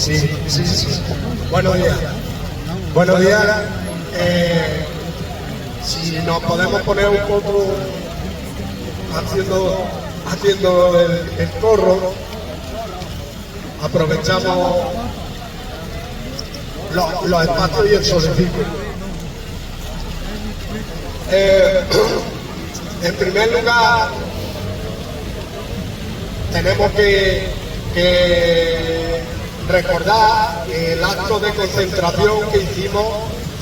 Sí. Buenos días. Buenos días. Si nos podemos poner un poco haciendo el corro, aprovechamos los espacios y el solecito. En primer lugar, tenemos que recordar el acto de concentración que hicimos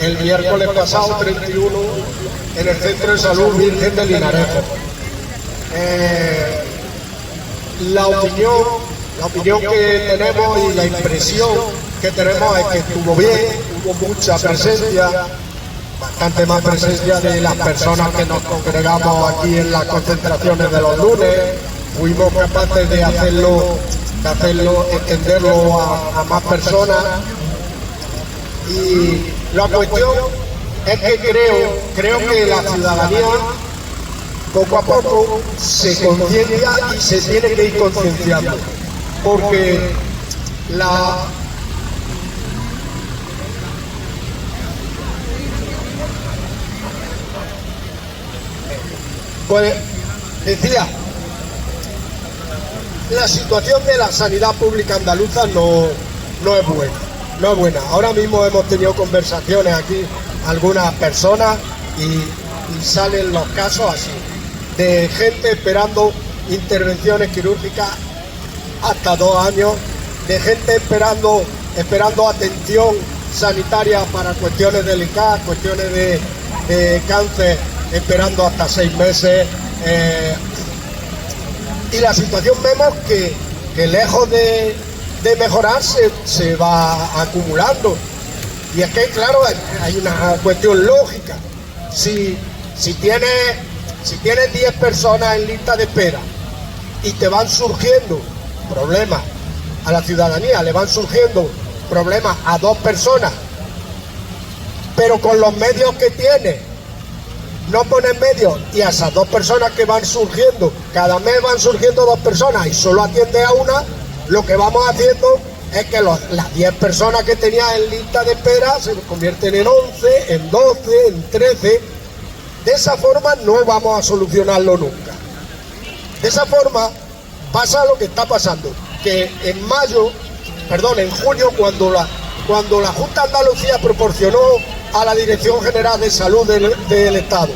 el miércoles pasado, 31, en el Centro de Salud Virgen de Linarejo. La opinión que tenemos y la impresión que tenemos es que estuvo bien, hubo mucha presencia, bastante más presencia de las personas que nos congregamos aquí en las concentraciones de los lunes. Fuimos capaces de hacerlo, entenderlo a más personas. Y la cuestión es que creo que la ciudadanía poco a poco se conciencia y se tiene que ir concienciando, porque pues decía, la situación de la sanidad pública andaluza no es buena. Ahora mismo hemos tenido conversaciones aquí, algunas personas, y salen los casos así, de gente esperando intervenciones quirúrgicas hasta 2 años, de gente esperando atención sanitaria para cuestiones delicadas, cuestiones de cáncer, esperando hasta 6 meses. Y la situación vemos que lejos de mejorar se va acumulando. Y es que, claro, hay una cuestión lógica. Si tienes 10 personas en lista de espera y te van surgiendo problemas a la ciudadanía, le van surgiendo problemas a 2 personas, pero con los medios que tienes no pones medios, y a esas 2 personas que van surgiendo, cada mes van surgiendo 2 personas y solo atiendes a una, lo que vamos haciendo es que las 10 personas que tenías en lista de espera se convierten en 11, en 12, en 13. De esa forma no vamos a solucionarlo nunca. De esa forma pasa lo que está pasando, que en junio, cuando la Junta de Andalucía proporcionó a la Dirección General de Salud del Estado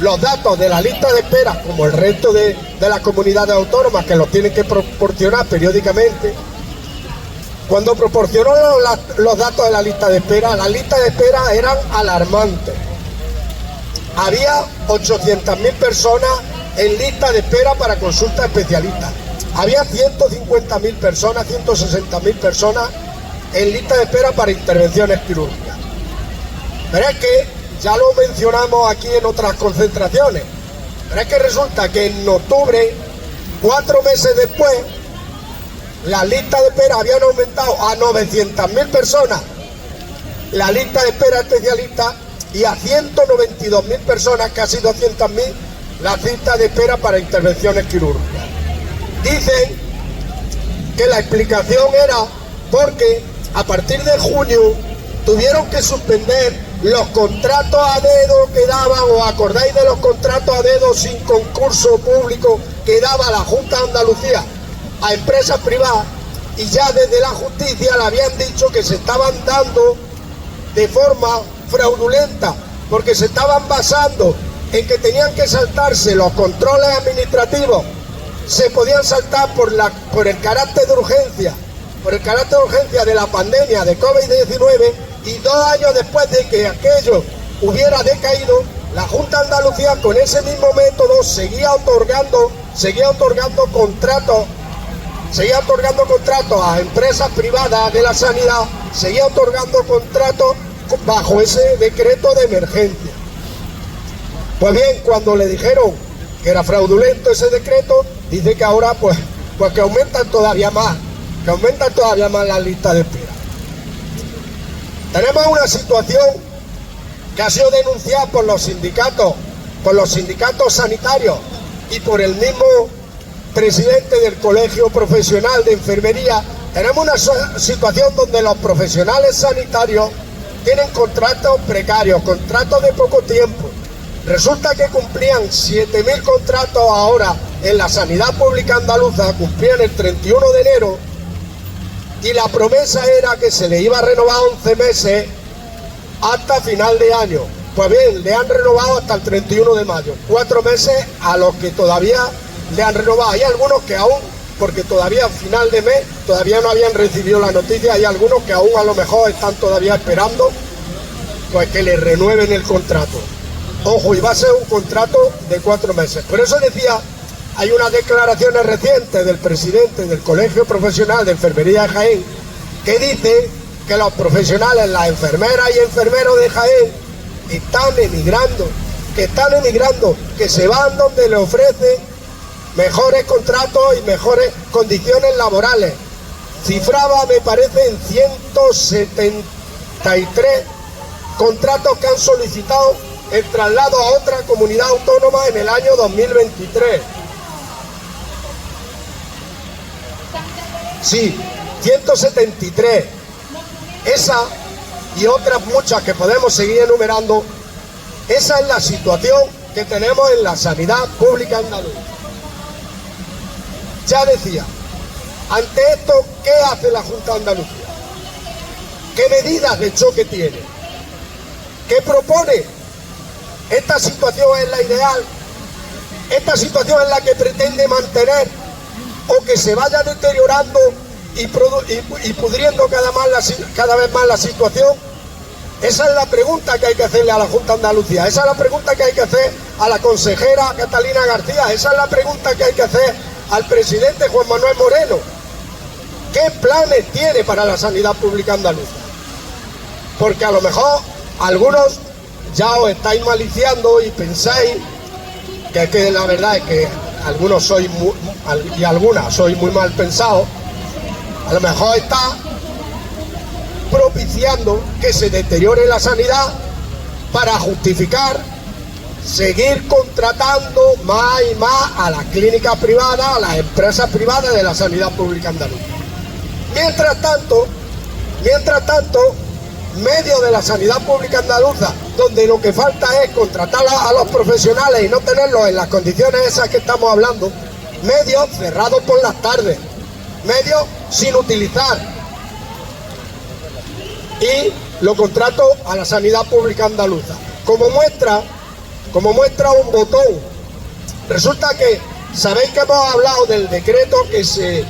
los datos de la lista de espera, como el resto de las comunidades autónomas que los tienen que proporcionar periódicamente, cuando proporcionó los datos de la lista de espera, las listas de espera eran alarmantes. Había 800.000 personas en lista de espera para consultas especialistas. Había 150.000 personas, 160.000 personas en lista de espera para intervenciones quirúrgicas. Pero es que, ya lo mencionamos aquí en otras concentraciones, pero es que resulta que en octubre, 4 meses después, las listas de espera habían aumentado a 900.000 personas, la lista de espera especialista, y a 192.000 personas, casi 200.000, la lista de espera para intervenciones quirúrgicas. Dicen que la explicación era porque a partir de junio tuvieron que suspender los contratos a dedo que daban, o acordáis de los contratos a dedo sin concurso público que daba la Junta de Andalucía a empresas privadas, y ya desde la justicia le habían dicho que se estaban dando de forma fraudulenta, porque se estaban basando en que tenían que saltarse los controles administrativos, se podían saltar por el carácter de urgencia, de la pandemia de COVID-19, y 2 años después de que aquello hubiera decaído, la Junta de Andalucía con ese mismo método seguía otorgando contratos a empresas privadas de la sanidad, seguía otorgando contratos bajo ese decreto de emergencia. Pues bien, cuando le dijeron que era fraudulento ese decreto, dice que ahora pues que aumentan todavía más las listas de espera. Tenemos una situación que ha sido denunciada por los sindicatos sanitarios y por el mismo presidente del Colegio Profesional de Enfermería, Tenemos una situación donde los profesionales sanitarios tienen contratos precarios, contratos de poco tiempo. Resulta que cumplían 7.000 contratos ahora en la sanidad pública andaluza, cumplían el 31 de enero, y la promesa era que se le iba a renovar 11 meses hasta final de año. Pues bien, le han renovado hasta el 31 de mayo, 4 meses a los que todavía le han renovado. Hay algunos que aún, porque todavía a final de mes, todavía no habían recibido la noticia, hay algunos que aún a lo mejor están todavía esperando pues que le renueven el contrato. Ojo, y va a ser un contrato de 4 meses. Por eso decía, hay unas declaraciones recientes del presidente del Colegio Profesional de Enfermería de Jaén, que dice que los profesionales, las enfermeras y enfermeros de Jaén, están emigrando, que se van donde le ofrecen mejores contratos y mejores condiciones laborales. Cifraba, me parece, en 173 contratos que han solicitado el traslado a otra comunidad autónoma en el año 2023. Sí, 173. Esa y otras muchas que podemos seguir enumerando, esa es la situación que tenemos en la sanidad pública andaluza. Ya decía, ante esto, ¿qué hace la Junta de Andalucía? ¿Qué medidas de choque tiene? ¿Qué propone? ¿Esta situación es la ideal? ¿Esta situación es la que pretende mantener o que se vaya deteriorando y pudriendo cada vez más la situación? Esa es la pregunta que hay que hacerle a la Junta de Andalucía, esa es la pregunta que hay que hacer a la consejera Catalina García, esa es la pregunta que hay que hacer al presidente Juan Manuel Moreno. ¿Qué planes tiene para la sanidad pública andaluza? Porque a lo mejor algunos ya os estáis maliciando y pensáis que la verdad es que algunos sois y algunas sois muy mal pensados. A lo mejor está propiciando que se deteriore la sanidad para justificar seguir contratando más y más a las clínicas privadas, a las empresas privadas de la sanidad pública andaluza. Mientras tanto, medio de la sanidad pública andaluza, donde lo que falta es contratar a los profesionales y no tenerlos en las condiciones esas que estamos hablando, medios cerrados por las tardes, medios sin utilizar, y lo contrato a la sanidad pública andaluza. Como muestra un botón, resulta que, sabéis que hemos hablado del decreto que se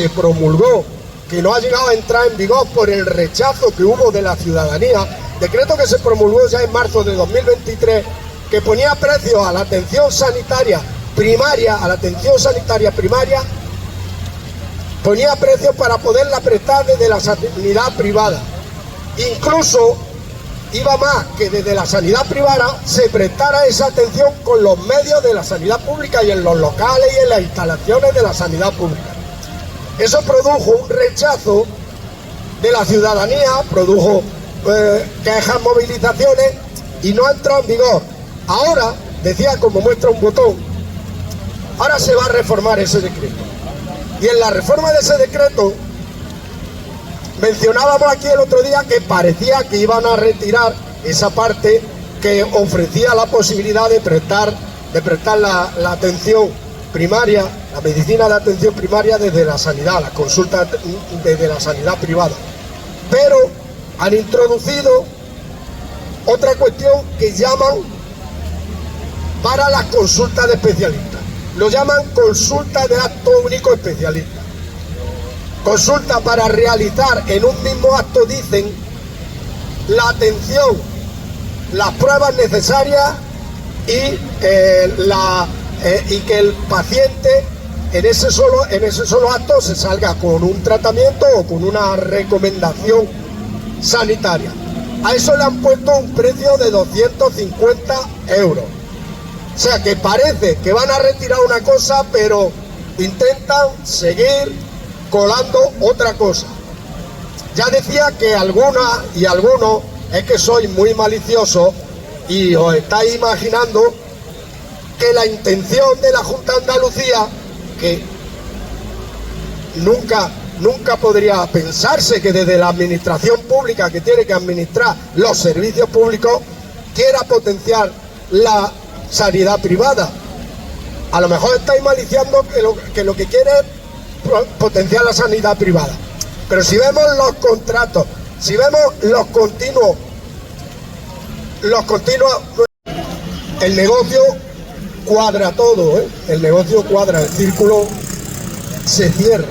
promulgó, que no ha llegado a entrar en vigor por el rechazo que hubo de la ciudadanía, decreto que se promulgó ya en marzo de 2023, que ponía precios a la atención sanitaria primaria, ponía precios para poderla prestar desde la sanidad privada. Incluso iba más, que desde la sanidad privada se prestara esa atención con los medios de la sanidad pública y en los locales y en las instalaciones de la sanidad pública. Eso produjo un rechazo de la ciudadanía, produjo quejas, movilizaciones, y no entró en vigor. Ahora, decía, como muestra un botón, ahora se va a reformar ese decreto. Y en la reforma de ese decreto, mencionábamos aquí el otro día que parecía que iban a retirar esa parte que ofrecía la posibilidad de prestar la atención primaria, la medicina de atención primaria desde la sanidad, la consulta desde la sanidad privada. Pero han introducido otra cuestión que llaman para las consultas de especialistas. Lo llaman consulta de acto único especialista. Consulta para realizar en un mismo acto, dicen, la atención, las pruebas necesarias y que el paciente en ese solo acto se salga con un tratamiento o con una recomendación sanitaria. A eso le han puesto un precio de 250 euros. O sea que parece que van a retirar una cosa, pero intentan seguir colando otra cosa. Ya decía que algunas y algunos es que sois muy maliciosos y os estáis imaginando que la intención de la Junta de Andalucía, que nunca nunca podría pensarse que desde la administración pública, que tiene que administrar los servicios públicos, quiera potenciar la sanidad privada. A lo mejor estáis maliciando que lo que quiere es potenciar la sanidad privada. Pero si vemos los contratos, si vemos los continuos, el negocio cuadra todo, ¿eh? El negocio cuadra, el círculo se cierra.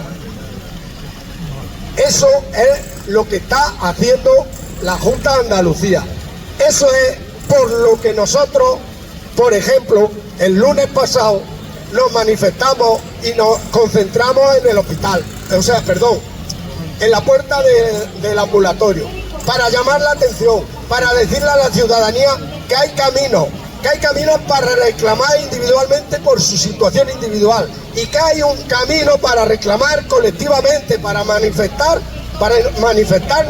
Eso es lo que está haciendo la Junta de Andalucía. Eso es por lo que nosotros, por ejemplo, el lunes pasado nos manifestamos y nos concentramos en el hospital, en la puerta del ambulatorio, para llamar la atención, para decirle a la ciudadanía que hay caminos para reclamar individualmente por su situación individual, y que hay un camino para reclamar colectivamente, para manifestar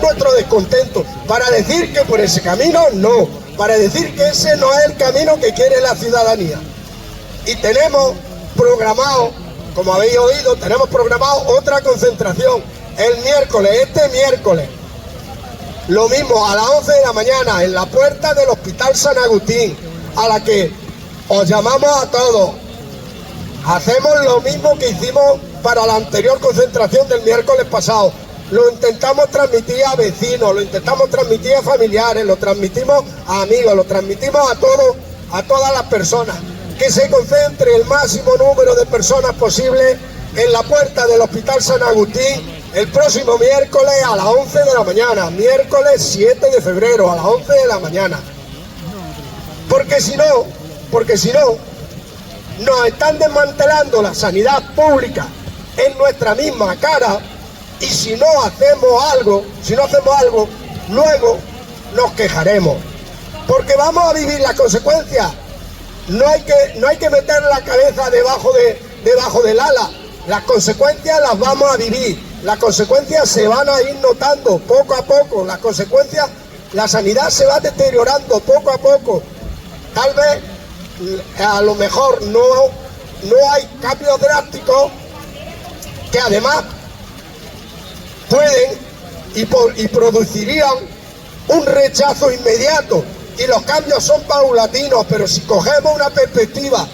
nuestro descontento, para decir que por ese camino no, para decir que ese no es el camino que quiere la ciudadanía. Y tenemos programado, como habéis oído, tenemos programado otra concentración el miércoles, este miércoles, lo mismo a las 11 de la mañana en la puerta del Hospital San Agustín, a la que os llamamos a todos. Hacemos lo mismo que hicimos para la anterior concentración del miércoles pasado. Lo intentamos transmitir a vecinos, lo intentamos transmitir a familiares, lo transmitimos a amigos, lo transmitimos a todas las personas. Que se concentre el máximo número de personas posible en la puerta del Hospital San Agustín el próximo miércoles a las 11 de la mañana, miércoles 7 de febrero a las 11 de la mañana. Porque si no, nos están desmantelando la sanidad pública en nuestra misma cara, y si no hacemos algo, luego nos quejaremos, porque vamos a vivir las consecuencias. No hay que meter la cabeza debajo del ala. Las consecuencias las vamos a vivir, las consecuencias se van a ir notando poco a poco, las consecuencias, la sanidad se va deteriorando poco a poco. Tal vez, a lo mejor no hay cambios drásticos que además pueden y producirían un rechazo inmediato, y los cambios son paulatinos, pero si cogemos una perspectiva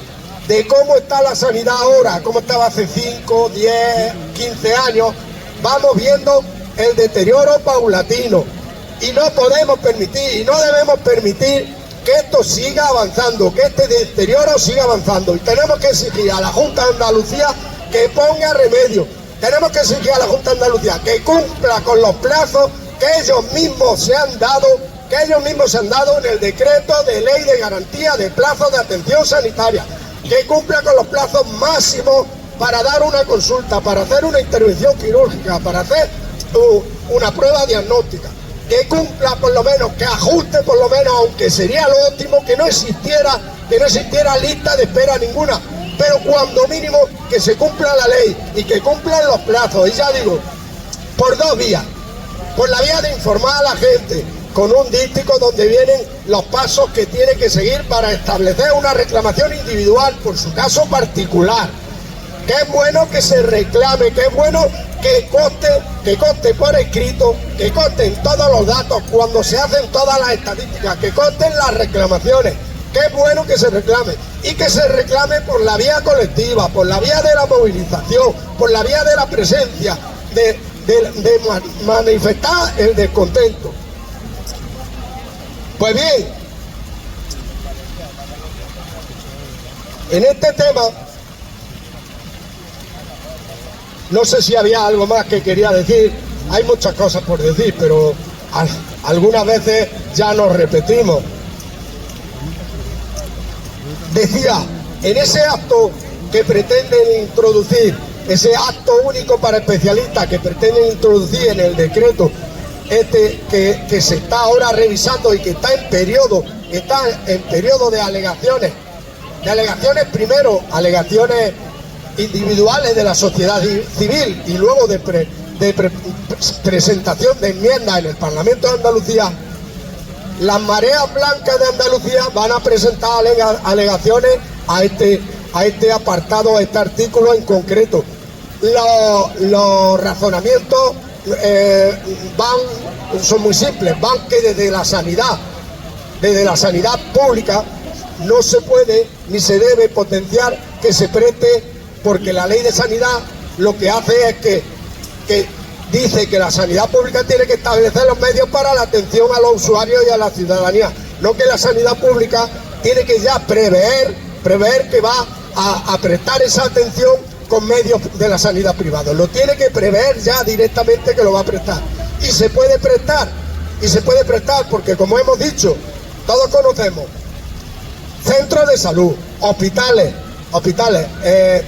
de cómo está la sanidad ahora, cómo estaba hace 5, 10, 15 años, vamos viendo el deterioro paulatino, y no podemos permitir y no debemos permitir que esto siga avanzando, que este deterioro siga avanzando, y tenemos que exigir a la Junta de Andalucía que ponga remedio. Tenemos que exigir a la Junta de Andalucía que cumpla con los plazos que ellos mismos se han dado en el decreto de ley de garantía de plazos de atención sanitaria, que cumpla con los plazos máximos para dar una consulta, para hacer una intervención quirúrgica, para hacer una prueba diagnóstica, que cumpla por lo menos, que ajuste por lo menos, aunque sería lo óptimo que no existiera lista de espera ninguna, pero cuando mínimo que se cumpla la ley y que cumplan los plazos. Y ya digo, por dos vías: por la vía de informar a la gente con un díptico donde vienen los pasos que tiene que seguir para establecer una reclamación individual por su caso particular, que es bueno que se reclame, que es bueno que conste por escrito, que consten todos los datos cuando se hacen todas las estadísticas, que consten las reclamaciones, que es bueno que se reclame, y que se reclame por la vía colectiva, por la vía de la movilización, por la vía de la presencia, de manifestar el descontento. Pues bien, en este tema, no sé si había algo más que quería decir. Hay muchas cosas por decir, pero algunas veces ya nos repetimos. Decía, en ese acto que pretenden introducir, ese acto único para especialistas que pretenden introducir en el decreto que se está ahora revisando y que está en periodo de alegaciones. De alegaciones, primero, alegaciones individuales de la sociedad civil, y luego de presentación de enmiendas en el Parlamento de Andalucía. Las mareas blancas de Andalucía van a presentar alegaciones a este apartado, a este artículo en concreto. los razonamientos son muy simples, van que desde la sanidad pública no se puede ni se debe potenciar que se preste, porque la ley de sanidad lo que hace es que dice que la sanidad pública tiene que establecer los medios para la atención a los usuarios y a la ciudadanía, no que la sanidad pública tiene que ya prever que va a prestar esa atención con medios de la sanidad privada. Lo tiene que prever ya directamente que lo va a prestar. Y se puede prestar porque, como hemos dicho, todos conocemos centros de salud, hospitales,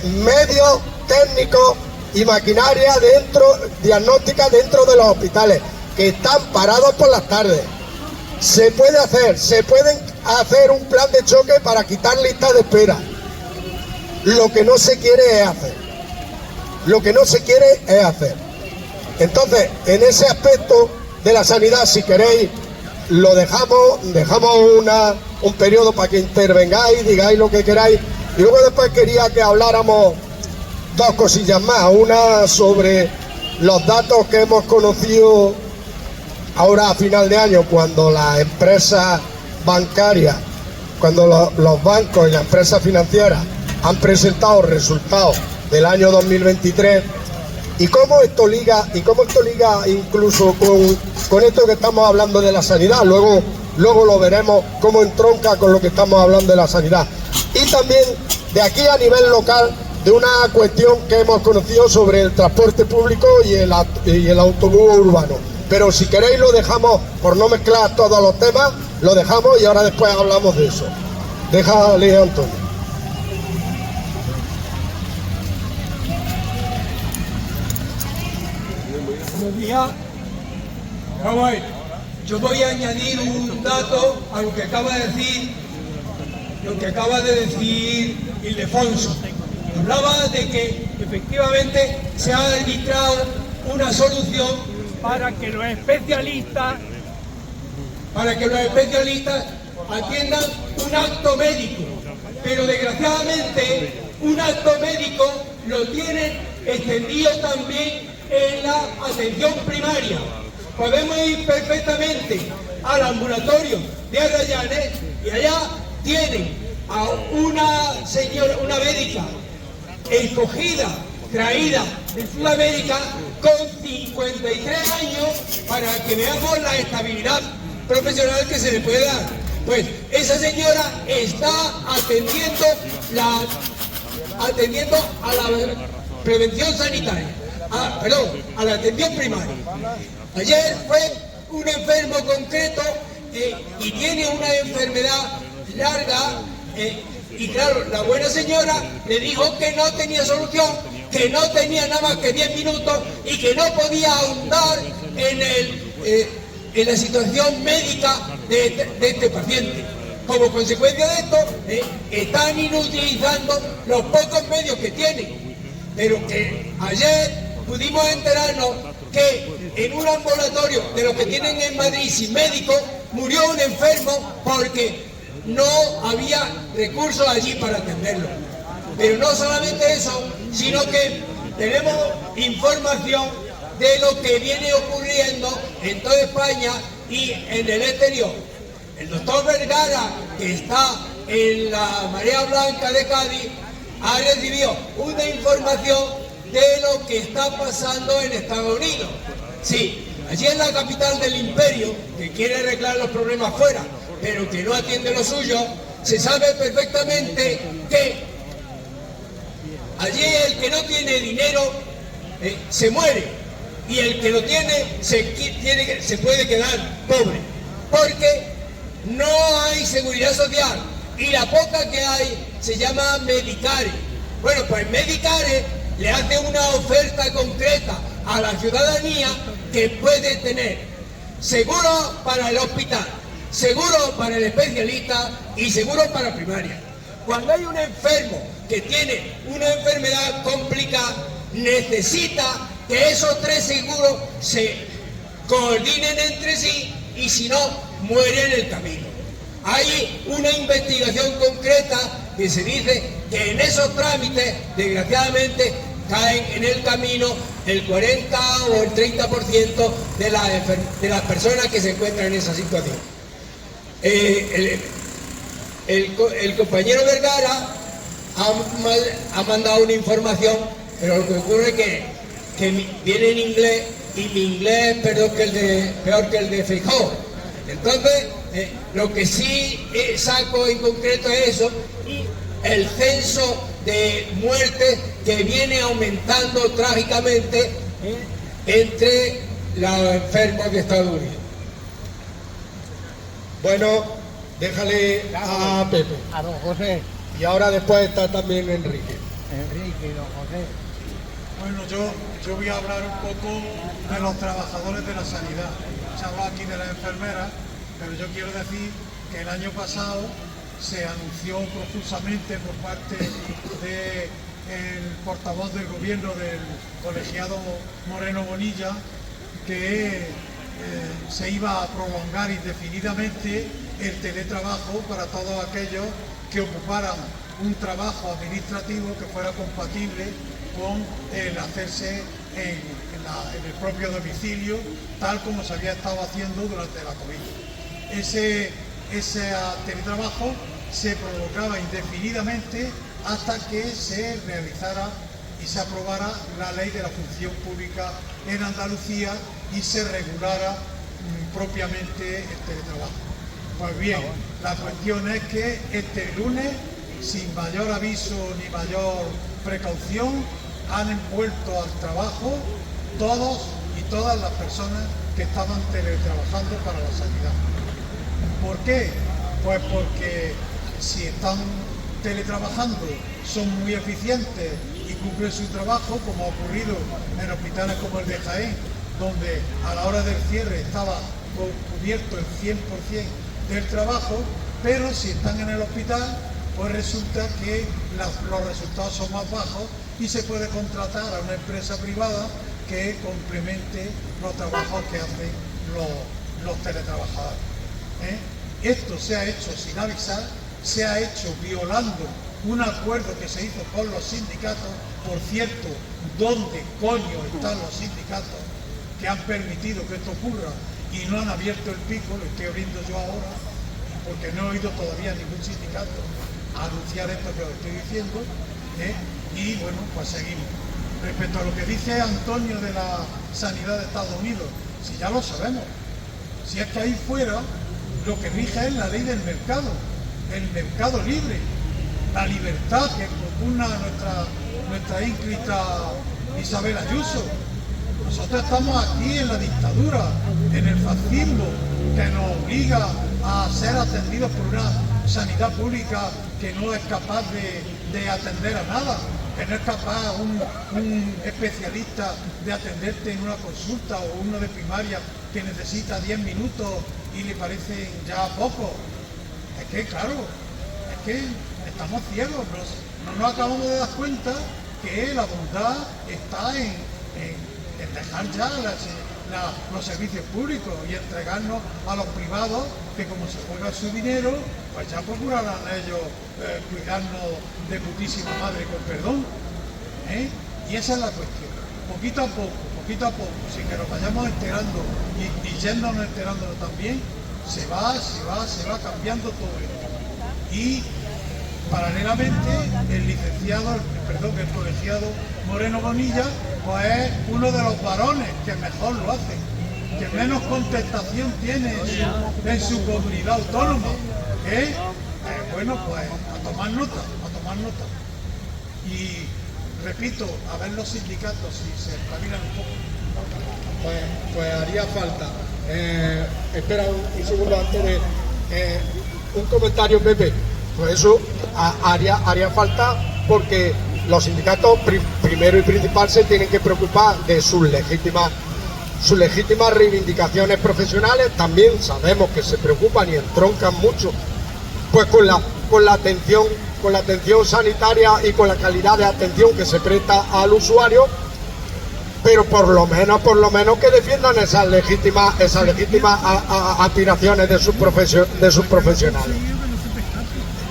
medios técnicos y maquinaria diagnóstica dentro de los hospitales, que están parados por las tardes. Se pueden hacer un plan de choque para quitar listas de espera. Lo que no se quiere es hacer. Entonces, en ese aspecto de la sanidad, si queréis, lo dejamos un periodo para que intervengáis, digáis lo que queráis. Y luego después quería que habláramos dos cosillas más. Una sobre los datos que hemos conocido ahora a final de año, cuando las empresas bancarias, cuando los bancos y las empresas financieras han presentado resultados del año 2023, y cómo esto liga incluso con esto que estamos hablando de la sanidad. Luego lo veremos cómo entronca con lo que estamos hablando de la sanidad. Y también de aquí a nivel local, de una cuestión que hemos conocido sobre el transporte público y el autobús urbano. Pero si queréis lo dejamos, por no mezclar todos los temas, lo dejamos y ahora después hablamos de eso. Déjale, Antonio. Buenos días. Vamos a ver. Yo voy a añadir un dato a lo que acaba de decir Ildefonso. Hablaba de que efectivamente se ha registrado una solución para que los especialistas atiendan un acto médico, pero desgraciadamente un acto médico lo tienen extendido también en la atención primaria. Podemos ir perfectamente al ambulatorio de Arrayanes y allá tienen a una señora, una médica escogida, traída de Sudamérica con 53 años, para que veamos la estabilidad profesional que se le puede dar. Pues esa señora está atendiendo a la prevención sanitaria, a la atención primaria. Ayer fue un enfermo concreto y tiene una enfermedad larga, y claro, la buena señora le dijo que no tenía solución, que no tenía nada más que 10 minutos y que no podía ahondar en la situación médica de este paciente. Como consecuencia de esto, están inutilizando los pocos medios que tienen. Pero que ayer pudimos enterarnos que en un ambulatorio de los que tienen en Madrid sin médico, murió un enfermo porque no había recursos allí para atenderlo. Pero no solamente eso, sino que tenemos información de lo que viene ocurriendo en toda España y en el exterior. El doctor Vergara, que está en la Marea Blanca de Cádiz, ha recibido una información de lo que está pasando en Estados Unidos. Sí, allí en la capital del imperio, que quiere arreglar los problemas fuera, pero que no atiende lo suyo, se sabe perfectamente que allí el que no tiene dinero se muere, y el que lo tiene se puede quedar pobre, porque no hay seguridad social, y la poca que hay se llama Medicare. Bueno, pues Medicare le hace una oferta concreta a la ciudadanía que puede tener seguro para el hospital, seguro para el especialista y seguro para primaria. Cuando hay un enfermo que tiene una enfermedad complicada, necesita que esos tres seguros se coordinen entre sí, y si no, muere en el camino. Hay una investigación concreta que se dice que en esos trámites, desgraciadamente, caen en el camino el 40 o el 30% de las personas que se encuentran en esa situación. El compañero Vergara ha mandado una información, pero lo que ocurre es que viene en inglés y mi inglés peor que el de Feijóo. Entonces, lo que sí saco en concreto es eso, el censo de muertes que viene aumentando trágicamente entre los enfermos de Estados Unidos. Bueno, déjale a Pepe. A don José. Y ahora después está también Enrique. Enrique, don José. Bueno, yo voy a hablar un poco de los trabajadores de la sanidad. Se ha hablado aquí de las enfermeras, pero yo quiero decir que el año pasado se anunció profusamente por parte del portavoz del gobierno del colegiado Moreno Bonilla que se iba a prolongar indefinidamente el teletrabajo para todos aquellos que ocuparan un trabajo administrativo que fuera compatible con el hacerse en el propio domicilio, tal como se había estado haciendo durante la COVID. Ese teletrabajo se prolongaba indefinidamente hasta que se realizara y se aprobara la ley de la función pública en Andalucía y se regulara propiamente el teletrabajo. Pues bien, la cuestión es que este lunes, sin mayor aviso ni mayor precaución, han vuelto al trabajo todos y todas las personas que estaban teletrabajando para la sanidad. ¿Por qué? Pues porque si están teletrabajando, son muy eficientes y cumplen su trabajo, como ha ocurrido en hospitales como el de Jaén, donde a la hora del cierre estaba cubierto el 100% del trabajo, pero si están en el hospital, pues resulta que los resultados son más bajos y se puede contratar a una empresa privada que complemente los trabajos que hacen los teletrabajadores. Esto se ha hecho sin avisar, se ha hecho violando un acuerdo que se hizo con los sindicatos. Por cierto, ¿dónde coño están los sindicatos que han permitido que esto ocurra y no han abierto el pico? Lo estoy abriendo yo ahora, porque no he oído todavía ningún sindicato anunciar esto que os estoy diciendo, y bueno, pues seguimos. Respecto a lo que dice Antonio de la sanidad de Estados Unidos, si ya lo sabemos, si es que ahí fuera lo que rige es la ley del mercado, el mercado libre, la libertad que propugna nuestra ínclita Isabel Ayuso. Nosotros estamos aquí en la dictadura, en el fascismo, que nos obliga a ser atendidos por una sanidad pública que no es capaz de atender a nada, que no es capaz un especialista de atenderte en una consulta o uno de primaria que necesita 10 minutos y le parecen ya poco. Es que claro, es que estamos ciegos, no nos acabamos de dar cuenta que la bondad está en dejar ya los servicios públicos y entregarnos a los privados que, como se juega su dinero, pues ya procurarán ellos cuidarnos de putísima madre, con perdón. Y esa es la cuestión. Poquito a poco, sin que nos vayamos enterando y yéndonos enterándonos también, se va cambiando todo esto. Y paralelamente el colegiado Moreno Bonilla, pues es uno de los varones que mejor lo hace, que menos contestación tiene en su comunidad autónoma. Bueno, pues a tomar nota. Y repito, a ver los sindicatos si se espabilan un poco. Pues haría falta. Espera un segundo antes de un comentario, Pepe. Pues eso haría falta, porque los sindicatos primero y principal se tienen que preocupar de sus legítimas reivindicaciones profesionales. También sabemos que se preocupan y entroncan mucho pues con la atención sanitaria y con la calidad de atención que se presta al usuario, pero por lo menos que defiendan esas legítimas aspiraciones de sus profesionales.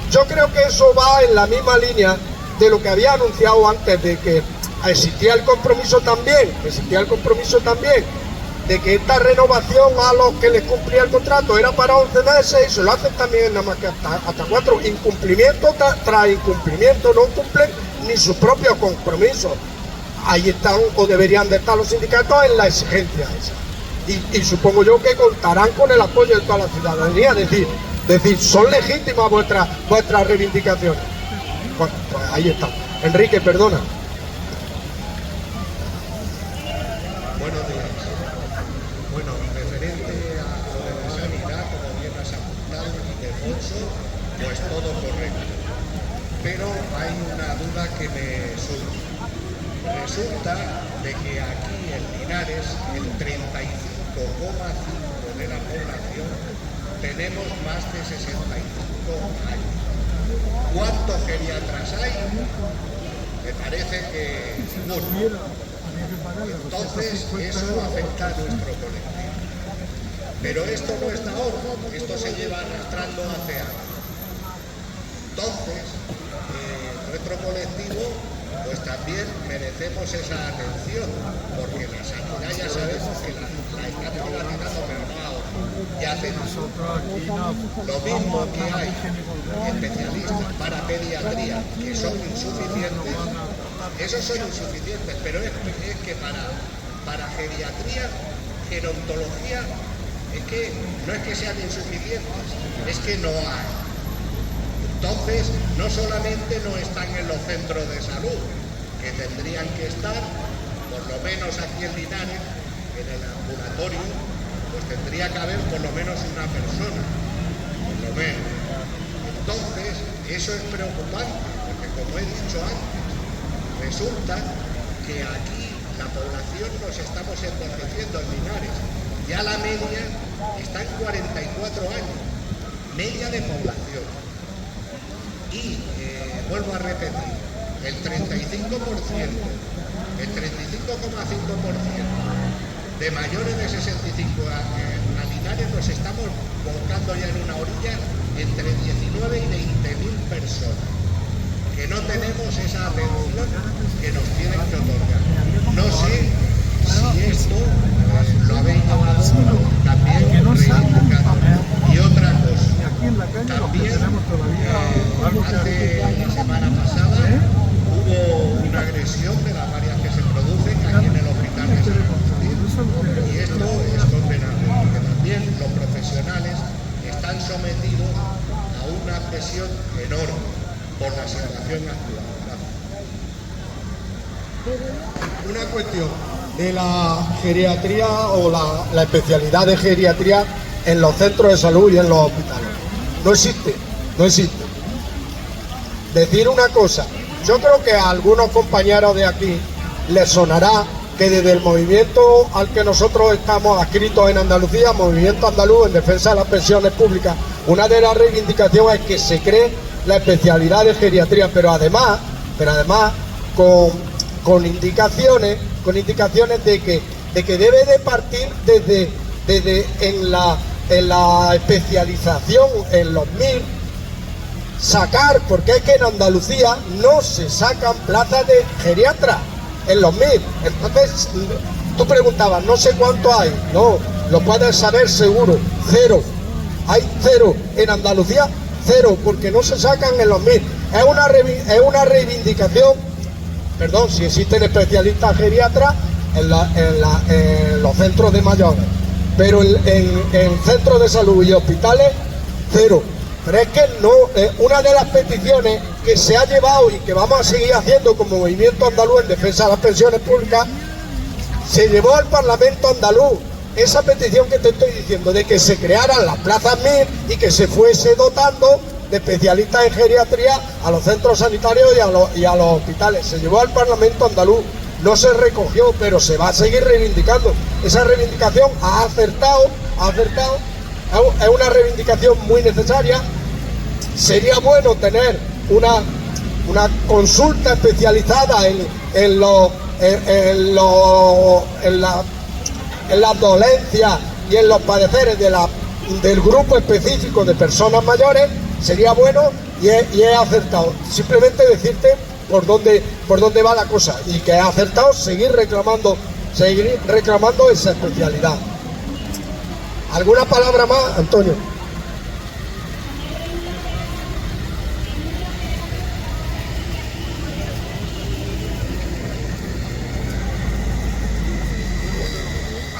Yo creo que eso va en la misma línea de lo que había anunciado antes, de que existía el compromiso también, de que esta renovación a los que les cumplía el contrato era para 11 meses y se lo hacen también nada más que hasta 4. Incumplimiento tras incumplimiento, no cumplen ni sus propios compromisos. Ahí están o deberían de estar los sindicatos en la exigencia esa. Y supongo yo que contarán con el apoyo de toda la ciudadanía, es decir, son legítimas vuestras reivindicaciones. Bueno, pues ahí está. Enrique, perdona. Buenos días. Bueno, referente a lo de la sanidad, como bien has apuntado, Ildefonso, pues todo correcto. Pero hay una duda que me surge. Resulta de que aquí en Linares, el 35,5% de la población tenemos más de 65 años. ¿Cuántos geriatras hay? Me parece que ninguno. Entonces, eso afecta a nuestro colectivo. Pero esto no está ahora, esto se lleva arrastrando hace años. Entonces, nuestro colectivo, pues también merecemos esa atención, porque la sanidad ya sabemos que la están privatizando, pero no ahora, ya hace mucho. Lo mismo que hay especialistas para pediatría, que son insuficientes, esos son insuficientes, pero es que para geriatría, gerontología, es que no es que sean insuficientes, es que no hay. Entonces, no solamente no están en los centros de salud, que tendrían que estar, por lo menos aquí en Linares, en el ambulatorio, pues tendría que haber por lo menos una persona, por lo menos. Entonces, eso es preocupante, porque como he dicho antes, resulta que aquí la población nos estamos envejeciendo en Linares. Ya la media está en 44 años, media de población. Y vuelvo a repetir, el 35%, el 35,5% de mayores de 65 a Linares nos estamos volcando ya en una orilla entre 19 y 20.000 personas, que no tenemos esa atención que nos tienen que otorgar. No sé si esto lo habéis hablado también reivindicando. Y otra cosa, también hace la semana pasada hubo una agresión de las varias que se producen aquí en el hospital de San Agustín, y esto es condenable, porque también los profesionales están sometidos a una presión enorme por la situación actual. Una cuestión de la geriatría o la especialidad de geriatría en los centros de salud y en los hospitales. No existe. Decir una cosa, yo creo que a algunos compañeros de aquí les sonará que desde el movimiento al que nosotros estamos adscritos en Andalucía, Movimiento Andaluz en Defensa de las Pensiones Públicas, una de las reivindicaciones es que se cree la especialidad de geriatría, pero además con indicaciones de que debe de partir desde en la especialización en los MIR, sacar, porque es que en Andalucía no se sacan plazas de geriatra en los MIR. Entonces, tú preguntabas, no sé cuánto hay, no, lo puedes saber seguro, 0. Hay 0 en Andalucía, 0, porque no se sacan en los MIR. Es una reivindicación, perdón, si existen especialistas geriatras en los centros de mayores, pero en centros de salud y hospitales, 0. Pero es que no, una de las peticiones que se ha llevado y que vamos a seguir haciendo como Movimiento Andaluz en Defensa de las Pensiones Públicas, se llevó al Parlamento andaluz esa petición que te estoy diciendo, de que se crearan las plazas MIR y que se fuese dotando de especialistas en geriatría a los centros sanitarios y a los hospitales. Se llevó al Parlamento andaluz, no se recogió, pero se va a seguir reivindicando. Esa reivindicación ha acertado, es una reivindicación muy necesaria. Sería bueno tener una consulta especializada en las dolencias y en los padeceres del grupo específico de personas mayores. Sería bueno y he acertado. Simplemente decirte por dónde va la cosa, y que es acertado seguir reclamando esa especialidad. ¿Alguna palabra más, Antonio?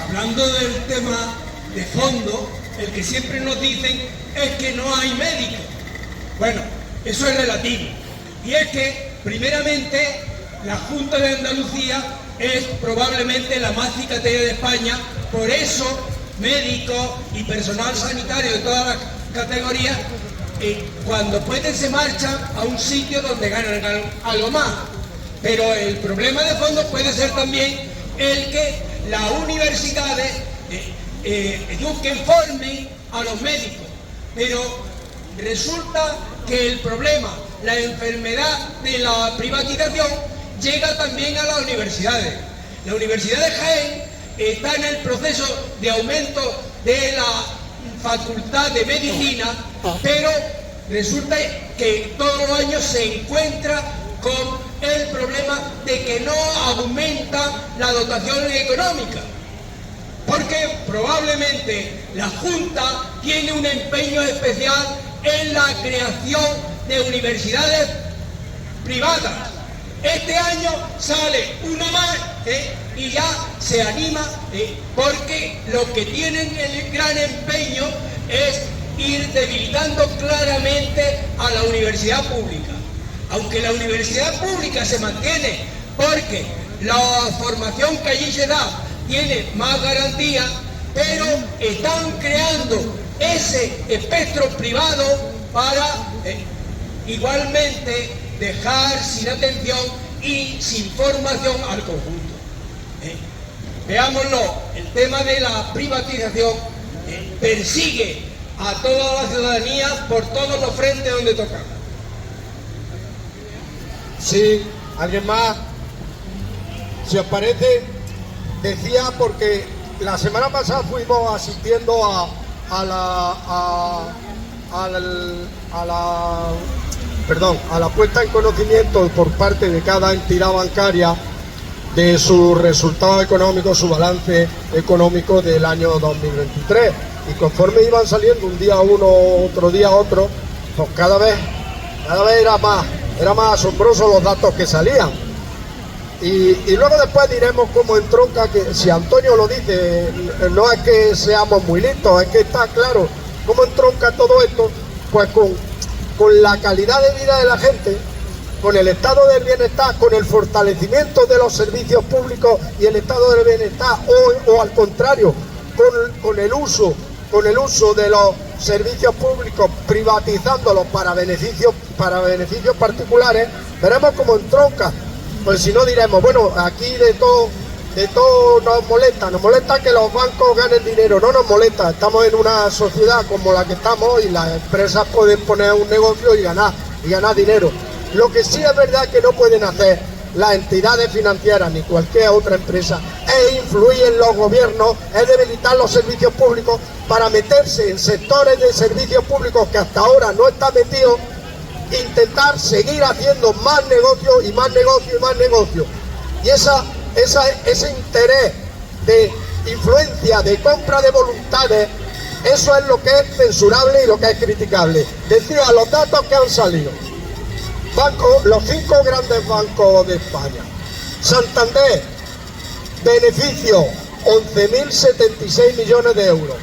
Hablando del tema de fondo, el que siempre nos dicen es que no hay médicos. Bueno, eso es relativo. Y es que, primeramente, la Junta de Andalucía es probablemente la más cicatera de España. Por eso, médicos y personal sanitario de todas las categorías, cuando pueden se marchan a un sitio donde ganan algo más. Pero el problema de fondo puede ser también el que las universidades eduquen, formen a los médicos, pero resulta que el problema, la enfermedad de la privatización llega también a las universidades. La Universidad de Jaén está en el proceso de aumento de la Facultad de Medicina, pero resulta que todos los años se encuentra con el problema de que no aumenta la dotación económica, porque probablemente la Junta tiene un empeño especial en la creación de universidades privadas. Este año sale una más y ya se anima porque lo que tienen el gran empeño es ir debilitando claramente a la universidad pública. Aunque la universidad pública se mantiene porque la formación que allí se da tiene más garantías, pero están creando ese espectro privado para igualmente dejar sin atención y sin formación al conjunto. Veámoslo, el tema de la privatización persigue a toda la ciudadanía por todos los frentes donde toca. Sí, ¿alguien más? Si os parece, decía, porque la semana pasada fuimos asistiendo a la puesta en conocimiento por parte de cada entidad bancaria de su resultado económico, su balance económico del año 2023. Y conforme iban saliendo un día uno, otro día otro, pues cada vez era más asombroso los datos que salían. Y luego después diremos cómo entronca, que si Antonio lo dice, no es que seamos muy listos, es que está claro cómo entronca todo esto, pues con la calidad de vida de la gente, con el estado del bienestar, con el fortalecimiento de los servicios públicos y el estado del bienestar, o al contrario, con el uso de los servicios públicos, privatizándolos para beneficios particulares. Veremos cómo entronca. Pues si no diremos, bueno, aquí de todo nos molesta que los bancos ganen dinero, no nos molesta, estamos en una sociedad como la que estamos y las empresas pueden poner un negocio y ganar dinero. Lo que sí es verdad que no pueden hacer las entidades financieras ni cualquier otra empresa es influir en los gobiernos, es debilitar los servicios públicos para meterse en sectores de servicios públicos que hasta ahora no están metidos, intentar seguir haciendo más negocio y más negocio y más negocio. Y ese interés de influencia, de compra de voluntades, eso es lo que es censurable y lo que es criticable. Decía los datos que han salido. Los 5 grandes bancos de España. Santander, beneficio 11.076 millones de euros,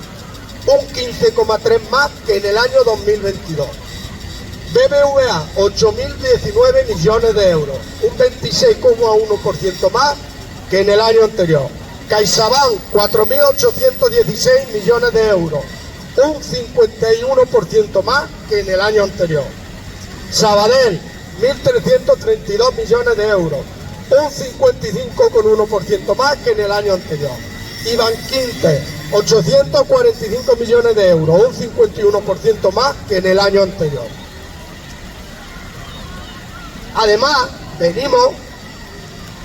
un 15,3 más que en el año 2022. BBVA, 8.019 millones de euros, un 26,1% más que en el año anterior. CaixaBank, 4.816 millones de euros, un 51% más que en el año anterior. Sabadell, 1.332 millones de euros, un 55,1% más que en el año anterior. Y Bankinter, 845 millones de euros, un 51% más que en el año anterior. Además, venimos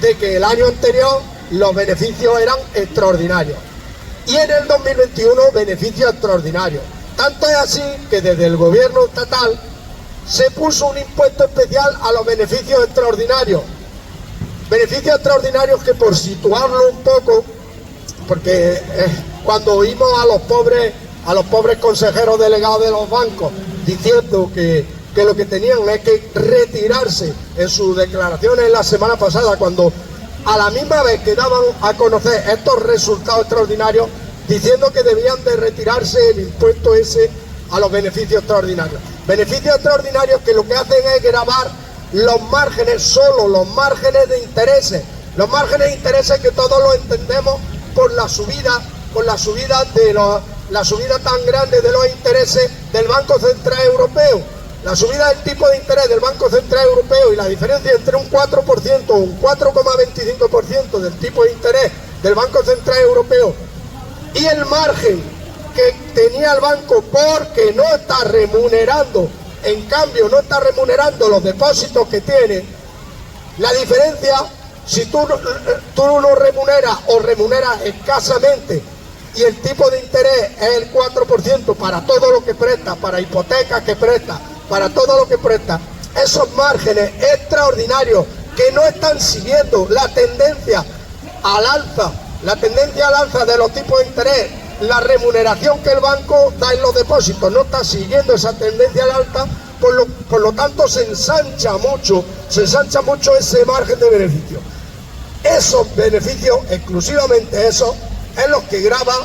de que el año anterior los beneficios eran extraordinarios y en el 2021 beneficios extraordinarios. Tanto es así que desde el gobierno estatal se puso un impuesto especial a los beneficios extraordinarios. Beneficios extraordinarios que, por situarlo un poco, porque cuando oímos a los pobres consejeros delegados de los bancos diciendo que lo que tenían es que retirarse en sus declaraciones la semana pasada, cuando a la misma vez que daban a conocer estos resultados extraordinarios, diciendo que debían de retirarse el impuesto ese a los beneficios extraordinarios. Beneficios extraordinarios que lo que hacen es gravar los márgenes, solo los márgenes de intereses. Los márgenes de intereses que todos lo entendemos por la subida tan grande de los intereses del Banco Central Europeo. La subida del tipo de interés del Banco Central Europeo y la diferencia entre un 4% o un 4,25% del tipo de interés del Banco Central Europeo y el margen que tenía el banco porque no está remunerando, en cambio no está remunerando los depósitos que tiene, la diferencia, si tú no remuneras o remuneras escasamente y el tipo de interés es el 4% para todo lo que presta, para hipotecas que presta, para todo lo que presta, esos márgenes extraordinarios que no están siguiendo la tendencia al alza de los tipos de interés, la remuneración que el banco da en los depósitos no está siguiendo esa tendencia al alta, por lo tanto se ensancha mucho ese margen de beneficio. Esos beneficios, exclusivamente esos, es los que grava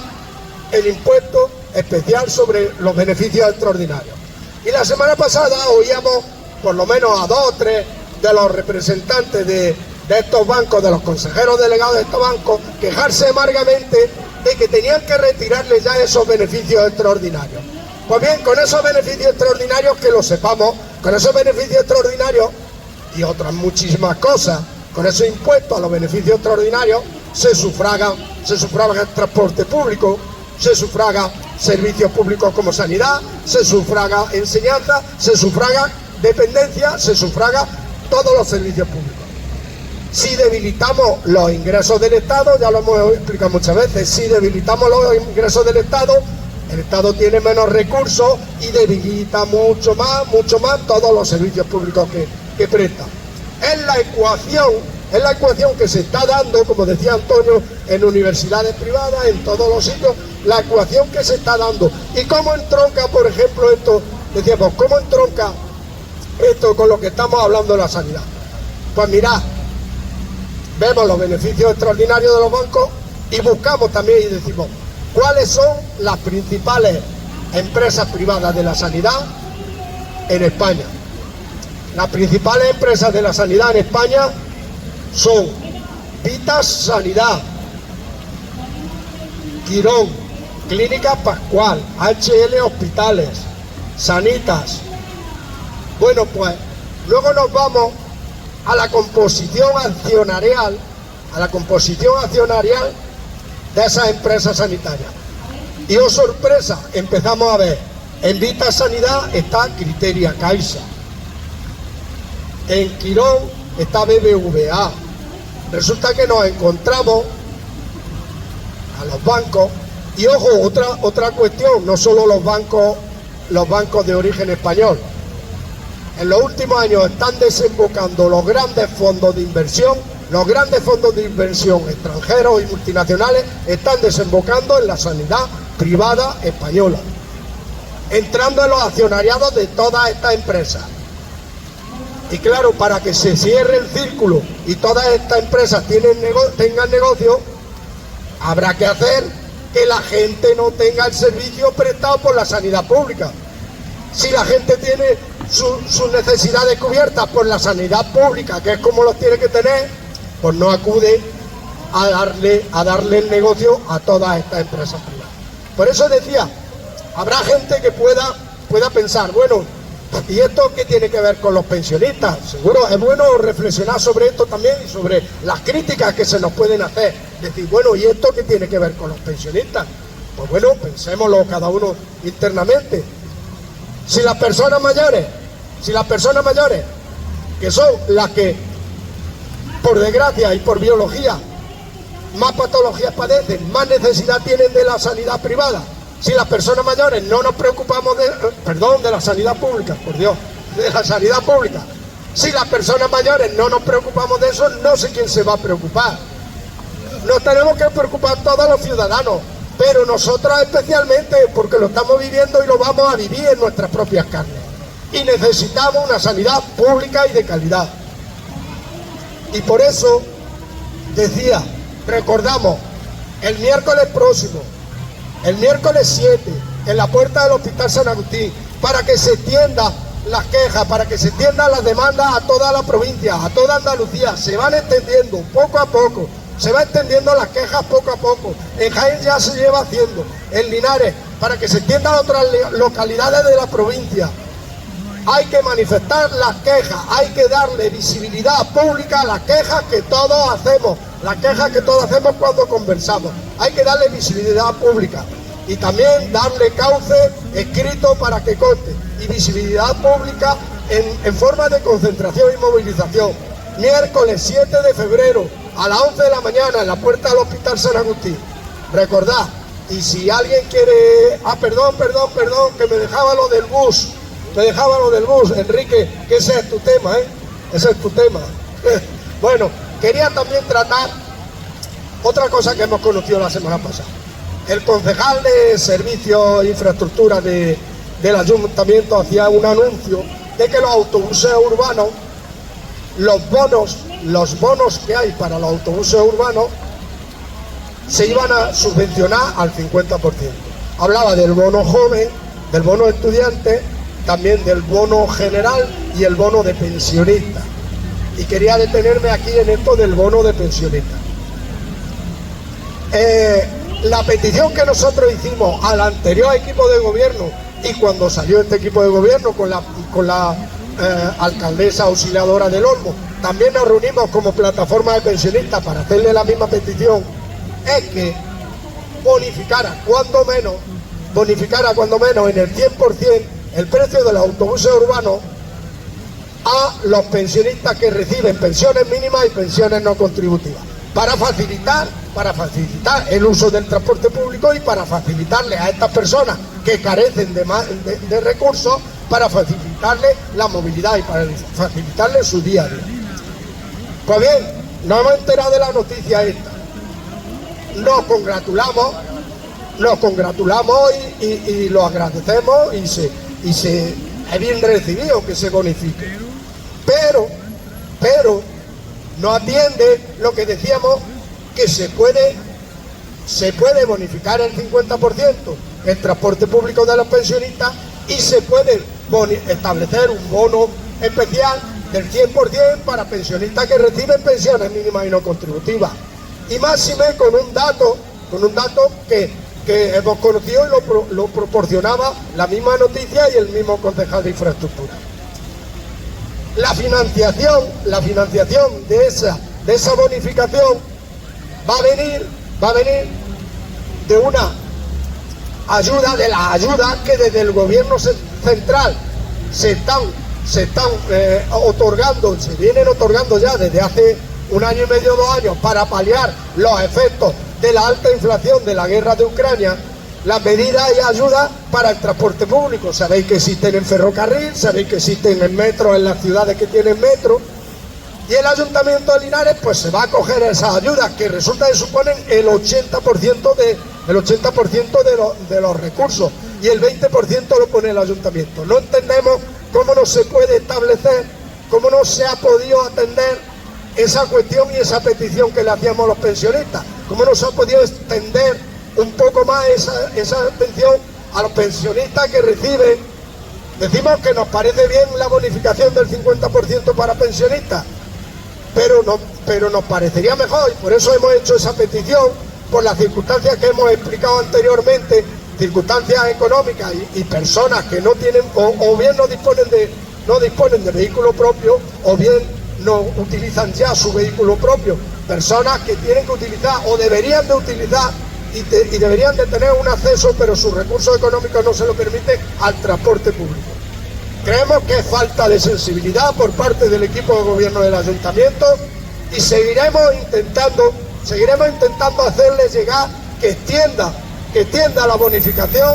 el impuesto especial sobre los beneficios extraordinarios. Y la semana pasada oíamos por lo menos a 2 o 3 de los representantes de estos bancos, de los consejeros delegados de estos bancos, quejarse amargamente de que tenían que retirarle ya esos beneficios extraordinarios. Pues bien, con esos beneficios extraordinarios, que lo sepamos, con esos beneficios extraordinarios y otras muchísimas cosas, con esos impuestos a los beneficios extraordinarios, se sufraga el transporte público, se sufraga servicios públicos como sanidad, se sufraga enseñanza, se sufraga dependencia, se sufraga todos los servicios públicos. Si debilitamos los ingresos del Estado, ya lo hemos explicado muchas veces, si debilitamos los ingresos del Estado, el Estado tiene menos recursos y debilita mucho más todos los servicios públicos que presta. Es la ecuación que se está dando, como decía Antonio, en universidades privadas, en todos los sitios, la ecuación que se está dando. ¿Y cómo entronca, por ejemplo, esto? Decíamos, ¿cómo entronca esto con lo que estamos hablando de la sanidad? Pues mirad, vemos los beneficios extraordinarios de los bancos y buscamos también y decimos, ¿cuáles son las principales empresas privadas de la sanidad en España? Las principales empresas de la sanidad en España son Vitas Sanidad, Quirón, Clínica Pascual, HL Hospitales, Sanitas. Bueno, pues luego nos vamos a la composición accionarial, de esas empresas sanitarias. Y oh sorpresa, empezamos a ver, en Vita Sanidad está Criteria Caixa, en Quirón está BBVA. Resulta que nos encontramos a los bancos, y ojo, otra cuestión, no solo los bancos de origen español. En los últimos años están desembocando los grandes fondos de inversión extranjeros y multinacionales, están desembocando en la sanidad privada española, entrando en los accionariados de todas estas empresas. Y claro, para que se cierre el círculo y todas estas empresas tengan negocio, habrá que hacer que la gente no tenga el servicio prestado por la sanidad pública. Si la gente tiene sus necesidades cubiertas por la sanidad pública, que es como los tiene que tener, pues no acude a darle el negocio a todas estas empresas privadas. Por eso decía, habrá gente que pueda pensar, bueno, ¿y esto qué tiene que ver con los pensionistas? Seguro es bueno reflexionar sobre esto también y sobre las críticas que se nos pueden hacer. Decir, bueno, ¿y esto qué tiene que ver con los pensionistas? Pues bueno, pensémoslo cada uno internamente. Si las personas mayores, que son las que, por desgracia y por biología, más patologías padecen, más necesidad tienen de la sanidad privada. Si las personas mayores no nos preocupamos de la sanidad pública, por Dios, de la sanidad pública. Si las personas mayores no nos preocupamos de eso, no sé quién se va a preocupar. Nos tenemos que preocupar todos los ciudadanos, pero nosotros especialmente, porque lo estamos viviendo y lo vamos a vivir en nuestras propias carnes. Y necesitamos una sanidad pública y de calidad. Y por eso decía, recordamos, el miércoles próximo, el miércoles 7, en la puerta del Hospital San Agustín, para que se extiendan las quejas, para que se extiendan las demandas a toda la provincia, a toda Andalucía. Se van extendiendo poco a poco, se van extendiendo las quejas poco a poco. En Jaén ya se lleva haciendo, en Linares, para que se extiendan a otras localidades de la provincia. Hay que manifestar las quejas, hay que darle visibilidad pública a las quejas que todos hacemos, las quejas que todos hacemos cuando conversamos. Hay que darle visibilidad pública y también darle cauce escrito para que conste, y visibilidad pública en forma de concentración y movilización. Miércoles 7 de febrero a las 11 de la mañana en la puerta del Hospital San Agustín. Recordad, y si alguien quiere... perdón, que me dejaba lo del bus. Enrique, que ese es tu tema, Ese es tu tema. Bueno, quería también tratar otra cosa que hemos conocido la semana pasada. El concejal de Servicios e Infraestructura del Ayuntamiento hacía un anuncio de que los autobuses urbanos, los bonos que hay para los autobuses urbanos, se iban a subvencionar al 50%. Hablaba del bono joven, del bono estudiante, también del bono general y el bono de pensionista. Y quería detenerme aquí en esto del bono de pensionista. La petición que nosotros hicimos al anterior equipo de gobierno, y cuando salió este equipo de gobierno con la alcaldesa auxiliadora del Olmo, también nos reunimos como plataforma de pensionistas para hacerle la misma petición, es que bonificara cuando menos en el 100% el precio de los autobuses urbanos a los pensionistas que reciben pensiones mínimas y pensiones no contributivas, para facilitar el uso del transporte público y para facilitarle a estas personas que carecen de recursos, para facilitarle la movilidad y para facilitarle su día a día. Pues bien, nos hemos enterado de la noticia esta. Nos congratulamos y lo agradecemos y es bien recibido que se bonifique. Pero no atiende lo que decíamos, que se puede bonificar el 50% el transporte público de los pensionistas, y se puede establecer un bono especial del 100% para pensionistas que reciben pensiones mínimas y no contributivas. Y máxime con un dato que hemos conocido y lo proporcionaba la misma noticia y el mismo concejal de infraestructura. La financiación de esa bonificación va a venir de una ayuda, de las ayudas que desde el gobierno central se están otorgando, se vienen otorgando ya desde hace 1 año y medio, 2 años, para paliar los efectos de la alta inflación de la guerra de Ucrania, las medidas y ayudas para el transporte público. Sabéis que existen en ferrocarril, sabéis que existen en metro, en las ciudades que tienen metro, y el Ayuntamiento de Linares pues se va a acoger a esas ayudas, que resulta que suponen el 80% de los recursos, y el 20% lo pone el Ayuntamiento. No entendemos cómo no se puede establecer, cómo no se ha podido atender esa cuestión y esa petición que le hacíamos a los pensionistas, cómo no se ha podido extender un poco más esa atención a los pensionistas que reciben. Decimos que nos parece bien la bonificación del 50% para pensionistas, pero nos parecería mejor, y por eso hemos hecho esa petición, por las circunstancias que hemos explicado anteriormente, circunstancias económicas y personas que no tienen, o bien no disponen de vehículo propio, o bien no utilizan ya su vehículo propio, personas que tienen que utilizar o deberían de utilizar y deberían de tener un acceso, pero sus recursos económicos no se lo permiten, al transporte público. Creemos que es falta de sensibilidad por parte del equipo de gobierno del Ayuntamiento, y seguiremos intentando hacerles llegar que extienda la bonificación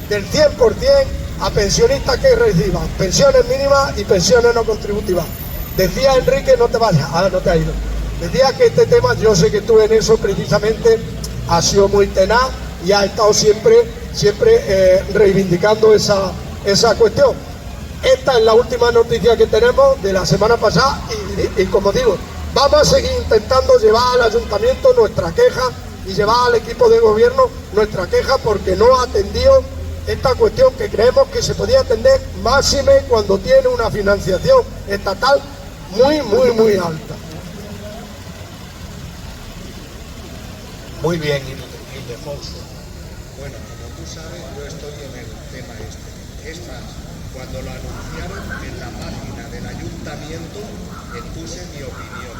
del 100% a pensionistas que reciban pensiones mínimas y pensiones no contributivas. Decía Enrique, no te vayas, no te ha ido. Decía que este tema, yo sé que tú en eso precisamente has sido muy tenaz y has estado siempre reivindicando esa cuestión. Esta es la última noticia que tenemos de la semana pasada y como digo, vamos a seguir intentando llevar al ayuntamiento nuestra queja y llevar al equipo de gobierno nuestra queja porque no ha atendido esta cuestión que creemos que se podía atender máxime cuando tiene una financiación estatal muy alta. Muy bien, Ildefonso. Bueno, como tú sabes, yo estoy en el tema este. Es más, cuando lo anunciaron en la página del ayuntamiento, expuse mi opinión.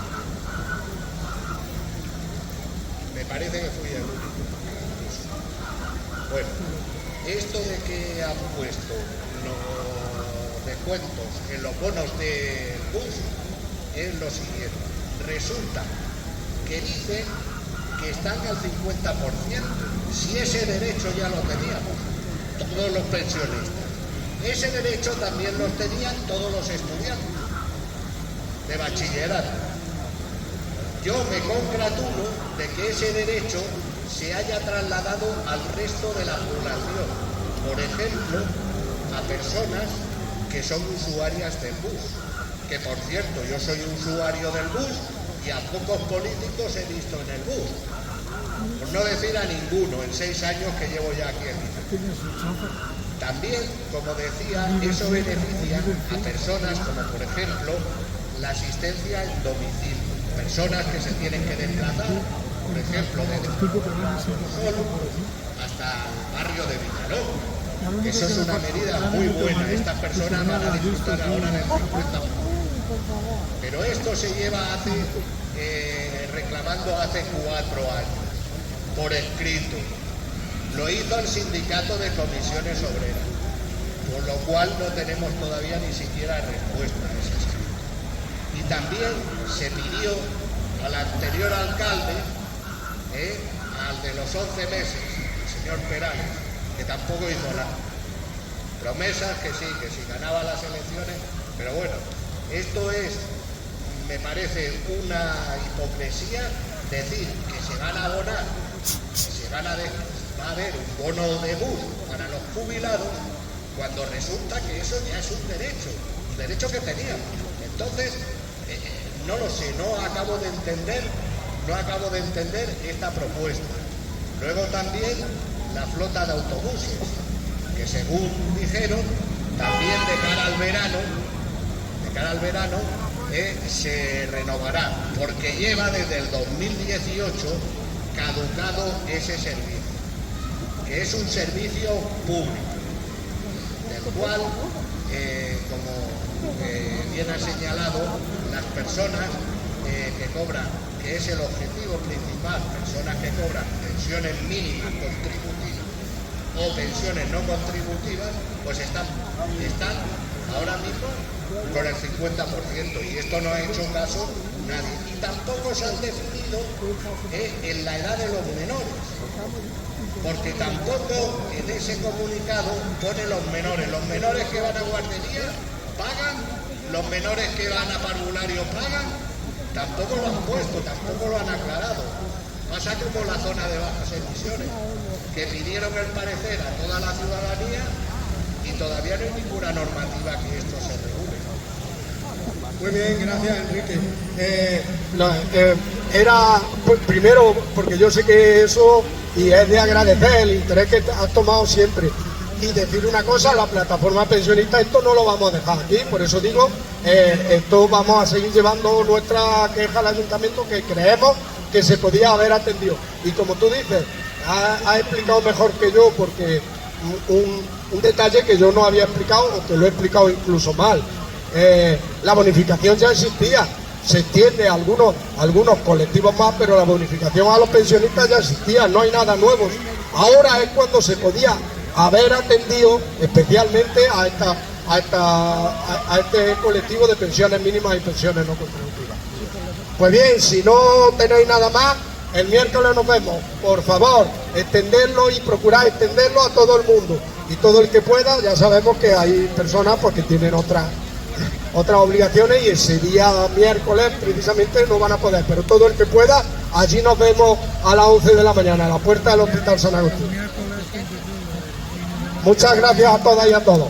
Me parece que fui el único. Bueno, esto de que han puesto los descuentos en los bonos del bus es lo siguiente. Resulta que dicen que están al 50%, si ese derecho ya lo teníamos todos los pensionistas. Ese derecho también lo tenían todos los estudiantes de bachillerato. Yo me congratulo de que ese derecho se haya trasladado al resto de la población. Por ejemplo, a personas que son usuarias del bus. Que por cierto, yo soy usuario del bus y a pocos políticos he visto en el bus. Por no decir a ninguno en 6 años que llevo ya aquí en Ibiza. También, como decía, eso beneficia a personas como por ejemplo la asistencia en domicilio. Personas que se tienen que desplazar, por ejemplo, desde Solo hasta el barrio de Villalón. Eso es una medida muy buena. Estas personas van a disfrutar ahora del 50%. Pero esto se lleva reclamando hace 4 años, por escrito. Lo hizo el sindicato de comisiones obreras, por lo cual no tenemos todavía ni siquiera respuesta a ese escrito. Y también se pidió al anterior alcalde, al de los 11 meses, el señor Perales, que tampoco hizo nada. Promesas que sí, que si ganaba las elecciones, pero bueno, esto es, me parece una hipocresía decir que se van a abonar, que va a haber un bono de bus para los jubilados, cuando resulta que eso ya es un derecho que teníamos. Entonces, no lo sé, no acabo de entender esta propuesta. Luego también la flota de autobuses, que según dijeron, también de cara al verano, se renovará, porque lleva desde el 2018 caducado ese servicio, que es un servicio público, del cual, como bien ha señalado, las personas que cobran, que es el objetivo principal, personas que cobran pensiones mínimas contributivas o pensiones no contributivas, pues están ahora mismo con el 50%, y esto no ha hecho caso nadie. Y tampoco se han definido en la edad de los menores, porque tampoco en ese comunicado pone los menores que van a guardería pagan, los menores que van a parvulario pagan, tampoco lo han puesto, tampoco lo han aclarado. Pasa como la zona de bajas emisiones, que pidieron el parecer a toda la ciudadanía y todavía no hay ninguna normativa que esto se regule. Muy bien, gracias Enrique. Era primero, porque yo sé que eso, y es de agradecer el interés que has tomado siempre, y decir una cosa, la plataforma pensionista, esto no lo vamos a dejar aquí, por eso digo, esto vamos a seguir llevando nuestra queja al ayuntamiento, que creemos que se podía haber atendido. Y como tú dices, has explicado mejor que yo, porque un detalle que yo no había explicado, o que lo he explicado incluso mal, la bonificación ya existía, se extiende a algunos colectivos más, pero la bonificación a los pensionistas ya existía, no hay nada nuevo. Ahora es cuando se podía haber atendido especialmente a este colectivo de pensiones mínimas y pensiones no contributivas. Pues bien, si no tenéis nada más, el miércoles nos vemos. Por favor, extenderlo y procurar extenderlo a todo el mundo. Y todo el que pueda, ya sabemos que hay personas pues, que tienen otras obligaciones y ese día miércoles precisamente no van a poder, pero todo el que pueda, allí nos vemos a las 11 de la mañana a la puerta del Hospital San Agustín. Muchas gracias a todas y a todos.